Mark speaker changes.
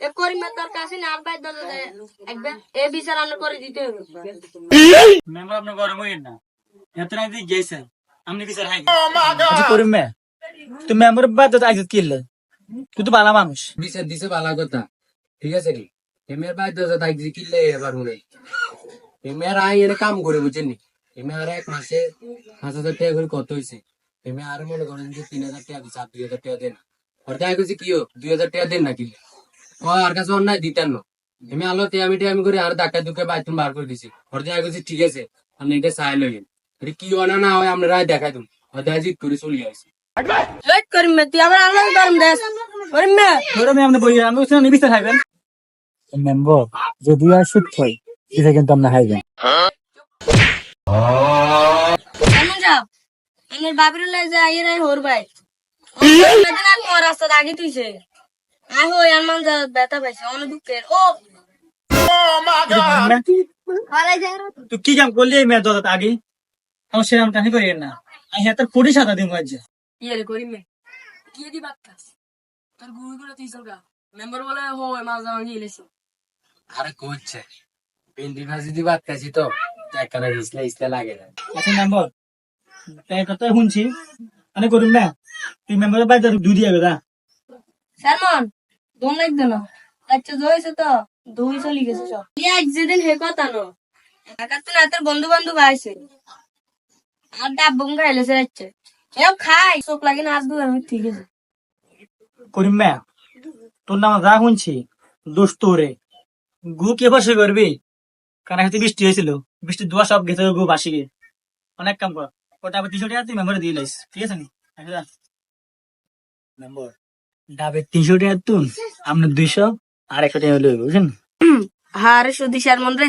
Speaker 1: এ করিমের তোর কাছে না আব্বাই দল একবার এ বিচার আমরা করে দিতে হবে।
Speaker 2: মেম্বার আপনার গরম হইেন না, এত না দিয়ে গেছেন আপনি বিচার হাই
Speaker 3: আচ্ছা করিম মে তুমি মেম্বার বাদ আইজত কিনলে তুই তো ভালো মানুষ।
Speaker 4: বিচার দিছে ভালো কথা, ঠিক আছে নি? এমের বাইর তাই যে কিনলে এবার মনে এমের আই এনে কাম করে বুঝছেন নি? এমে আর এক মাসে 5,000 টাকা করে কত হয়েছে? এমে আর মনে করেন যে 3,000 টাকা দিচ্ছে, আর 2,000 টাকা দেন। ওর দেখা গেছে কি 2,000 টাকা দেন না কিনলে ও আর কাছে অন্যায় দিতেন না। এমনি আলো আমি করে আর ধাক্কা ধুকে বাইতুন বার করে দিছি। ওর দেখা গেছে ঠিক আছে, আপনি এটা চাই লইন, এটা কি অনা না হয় আমরা দেখাই দিন। ওর দেখা জিত করে চলে আসে।
Speaker 1: এই করিমে তুই আবার আল্লাহ গরম দেশ করিমে
Speaker 3: ধরো আমি বই আমি বলছিলাম বিচার খাইবেন মেম্বার যদি আর সুদ হয় এটা কিন্তু আমরা খাইবেন।
Speaker 1: এমন যাও আমার বাবির লাই যা আইরে হোর ভাই মেদিনা তোমার রাস্তা আগে তুইছে আই হই আমার যা ব্যথা পাইছে অনেক দুঃখের ও হারাই যায়
Speaker 3: তুই কি কাম করলি এই মেয়ে দাদা আগে আমার সেরাম টানি করি না আমি হাতে 40,000 দিন আজ
Speaker 1: ইয়ে রে করিমে কি দি বাক্কাস তোর গুই গুলো তুই সগা মেম্বার বলে হয় মা যাও গিয়েছে
Speaker 4: আরে করছে পেন্ডি ভাজি দি বাদ খাইছি তো একখানা ইসলা ইসলা লাগে না।
Speaker 3: আচ্ছা মেম্বার তাই কথা শুনছি মানে করিম না তুই মেম্বারের বাইরে দুই দিয়ে গেলা
Speaker 1: সালমান দোন লাগবে না আচ্ছা জয়েছে তো দুই চলে গেছে সব এক যেদিন হে কথা নো একা তো না তোর বন্ধু বান্ধব আইছে আর ডাব খাইলে সে যাচ্ছে এও খাই চোখ লাগে না আজ দু আমি ঠিক আছে
Speaker 3: করিম না তোর নাম যা শুনছি দোষ তোরে গু কে বসে করবি কারণ হাতে বৃষ্টি হয়েছিল বৃষ্টির দোয়া সব গেছে গু বাসি গিয়ে অনেক কাম কর ওটা আবার 300 টাকা তুই মেম্বারে দিয়ে লাইস ঠিক আছে নি মেম্বার ডাবের 300 টাকা তুন আপনার 200 আর 100 টাকা লইব বুঝছেন।
Speaker 1: হারে সুদি শার মন রে